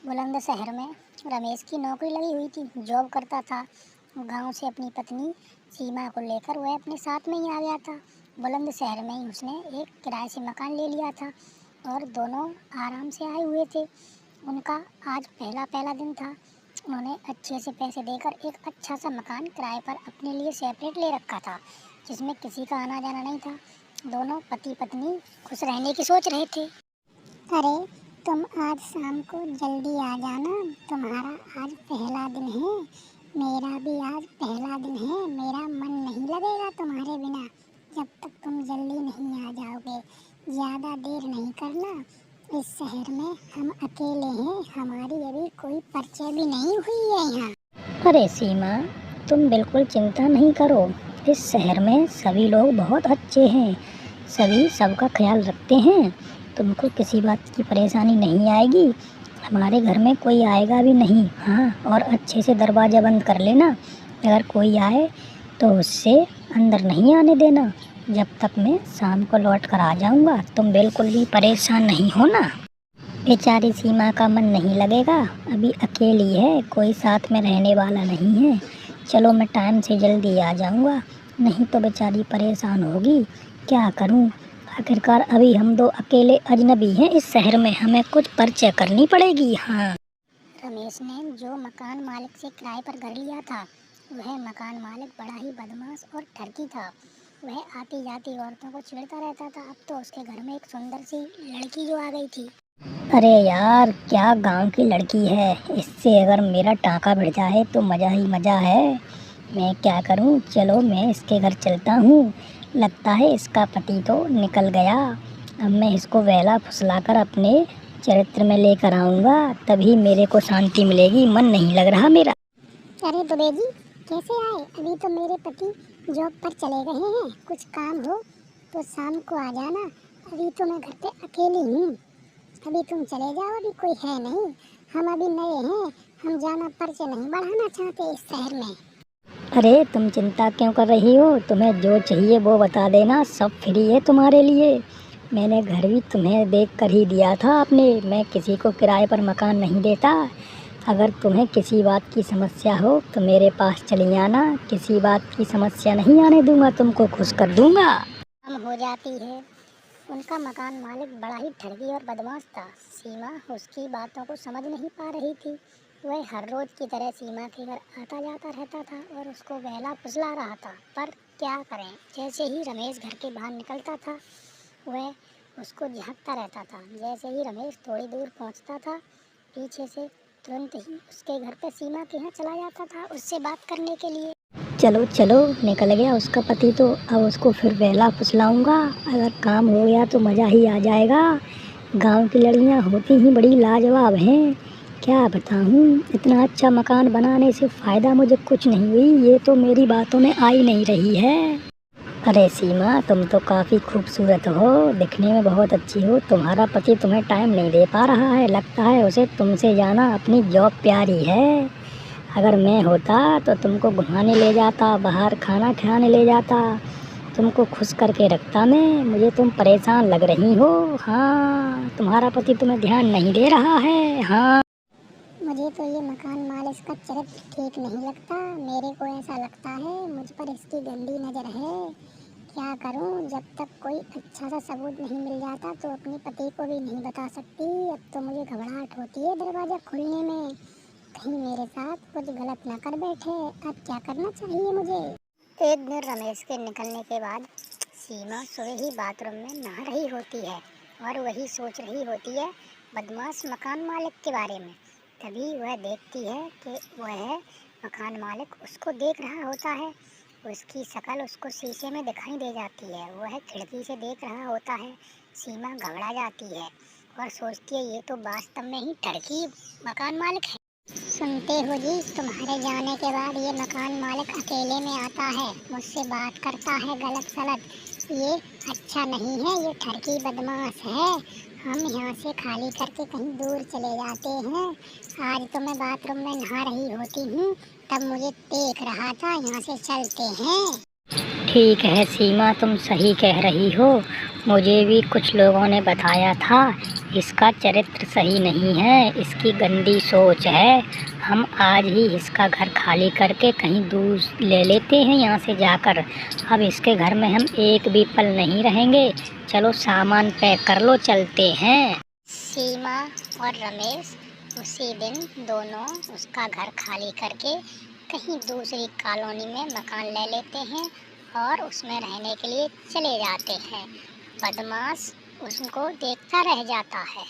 बुलंदशहर में रमेश की नौकरी लगी हुई थी, जॉब करता था। गांव से अपनी पत्नी सीमा को लेकर वह अपने साथ में ही आ गया था। बुलंदशहर में ही उसने एक किराए से मकान ले लिया था और दोनों आराम से आए हुए थे। उनका आज पहला दिन था। उन्होंने अच्छे से पैसे देकर एक अच्छा सा मकान किराए पर अपने लिए सेपरेट ले रखा था, जिसमें किसी का आना जाना नहीं था। दोनों पति पत्नी खुश रहने की सोच रहे थे। अरे, तुम आज शाम को जल्दी आ जाना, तुम्हारा आज पहला दिन है। मेरा भी आज पहला दिन है। मेरा मन नहीं लगेगा तुम्हारे बिना जब तक तुम जल्दी नहीं आ जाओगे। ज़्यादा देर नहीं करना। इस शहर में हम अकेले हैं, हमारी अभी कोई परिचय भी नहीं हुई है यहाँ। अरे सीमा, तुम बिल्कुल चिंता नहीं करो। इस शहर में सभी लोग बहुत अच्छे हैं, सभी सबका ख्याल रखते हैं। तुमको किसी बात की परेशानी नहीं आएगी। हमारे घर में कोई आएगा भी नहीं। हाँ, और अच्छे से दरवाज़ा बंद कर लेना। अगर कोई आए तो उससे अंदर नहीं आने देना जब तक मैं शाम को लौट कर आ जाऊँगा। तुम बिल्कुल भी परेशान नहीं होना। बेचारी सीमा का मन नहीं लगेगा, अभी अकेली है, कोई साथ में रहने वाला नहीं है। चलो मैं टाइम से जल्दी आ जाऊँगा, नहीं तो बेचारी परेशान होगी। क्या करूँ, आखिरकार अभी हम दो अकेले अजनबी हैं इस शहर में, हमें कुछ परिचय करनी पड़ेगी। हाँ, रमेश ने जो मकान मालिक से किराए पर घर लिया था, वह मकान मालिक बड़ा ही बदमाश और ठरकी था। वह आती जाती औरतों को छेड़ता रहता था। अब तो उसके घर में एक सुंदर सी लड़की जो आ गई थी। अरे यार, क्या गांव की लड़की है, इससे अगर मेरा टाँका भिड़ जाए तो मज़ा ही मज़ा है। मैं क्या करूं, चलो मैं इसके घर चलता हूं। लगता है इसका पति तो निकल गया। अब मैं इसको वहला फुसलाकर अपने चरित्र में लेकर आऊँगा, तभी मेरे को शांति मिलेगी। मन नहीं लग रहा मेरा। अरे दुबे जी, कैसे आए? अभी तो मेरे पति जॉब पर चले गए हैं। कुछ काम हो तो शाम को आ जाना। अभी तो मैं घर पे अकेली हूँ। अभी तुम चले जाओ, अभी कोई है नहीं। हम अभी नए हैं, हम जाना परिचय नहीं बढ़ाना चाहते इस शहर में। अरे तुम चिंता क्यों कर रही हो, तुम्हें जो चाहिए वो बता देना, सब फ्री है तुम्हारे लिए। मैंने घर भी तुम्हें देख कर ही दिया था आपने। मैं किसी को किराए पर मकान नहीं देता। अगर तुम्हें किसी बात की समस्या हो तो मेरे पास चली आना, किसी बात की समस्या नहीं आने दूंगा, तुमको खुश कर दूंगा। हम हो जाती है। उनका मकान मालिक बड़ा ही ठगी और बदमाश था। सीमा उसकी बातों को समझ नहीं पा रही थी। वह हर रोज़ की तरह सीमा के घर आता जाता रहता था और उसको बहला फुसला रहा था। पर क्या करें, जैसे ही रमेश घर के बाहर निकलता था, वह उसको झांकता रहता था। जैसे ही रमेश थोड़ी दूर पहुंचता था, पीछे से तुरंत ही उसके घर पे सीमा के यहाँ चला जाता था उससे बात करने के लिए। चलो चलो, निकल गया उसका पति तो अब उसको फिर वहला फुसलाऊंगा। अगर काम हो गया तो मज़ा ही आ जाएगा। गांव की लड़कियां होती ही बड़ी लाजवाब हैं। क्या बताऊं, इतना अच्छा मकान बनाने से फ़ायदा मुझे कुछ नहीं हुई, ये तो मेरी बातों में आ ही नहीं रही है। अरे सीमा, तुम तो काफ़ी खूबसूरत हो, दिखने में बहुत अच्छी हो। तुम्हारा पति तुम्हें टाइम नहीं दे पा रहा है, लगता है उसे तुमसे जाना अपनी जॉब प्यारी है। अगर मैं होता तो तुमको घुमाने ले जाता, बाहर खाना खिलाने ले जाता, तुमको खुश करके रखता मैं। मुझे तुम परेशान लग रही हो। हाँ, तुम्हारा पति तुम्हें ध्यान नहीं दे रहा है। हाँ, मुझे तो ये मकान मालिक का चरित्र ठीक नहीं लगता। मेरे को ऐसा लगता है मुझ पर इसकी गंदी नज़र है। क्या करूं, जब तक कोई अच्छा सा सबूत नहीं मिल जाता तो अपने पति को भी नहीं बता सकती। अब तो मुझे घबराहट होती है दरवाज़ा खोलने में, कहीं मेरे साथ कुछ गलत ना कर बैठे। अब क्या करना चाहिए मुझे? एक दिन रमेश के निकलने के बाद सीमा सुबह ही बाथरूम में नहा रही होती है और वही सोच रही होती है बदमाश मकान मालिक के बारे में। तभी वह देखती है कि वह मकान मालिक उसको देख रहा होता है। उसकी शक्ल उसको शीशे में दिखाई दे जाती है। वह खिड़की से देख रहा होता है। सीमा घबरा जाती है और सोचती है ये तो वास्तव में ही ठगी मकान मालिक है। सुनते हो जी, तुम्हारे जाने के बाद ये मकान मालिक अकेले में आता है, मुझसे बात करता है गलत सलत। ये अच्छा नहीं है, ये ठगी बदमाश है। हम यहाँ से खाली करके कहीं दूर चले जाते हैं। आज तो मैं बाथरूम में नहा रही होती हूँ, तब मुझे देख रहा था। यहाँ से चलते हैं। ठीक है सीमा, तुम सही कह रही हो। मुझे भी कुछ लोगों ने बताया था इसका चरित्र सही नहीं है, इसकी गंदी सोच है। हम आज ही इसका घर खाली करके कहीं दूर ले लेते हैं यहाँ से जाकर। अब इसके घर में हम एक भी पल नहीं रहेंगे। चलो सामान पैक कर लो, चलते हैं। सीमा और रमेश उसी दिन दोनों उसका घर खाली करके कहीं दूसरी कॉलोनी में मकान ले लेते हैं और उसमें रहने के लिए चले जाते हैं। बदमाश उसको देखता रह जाता है।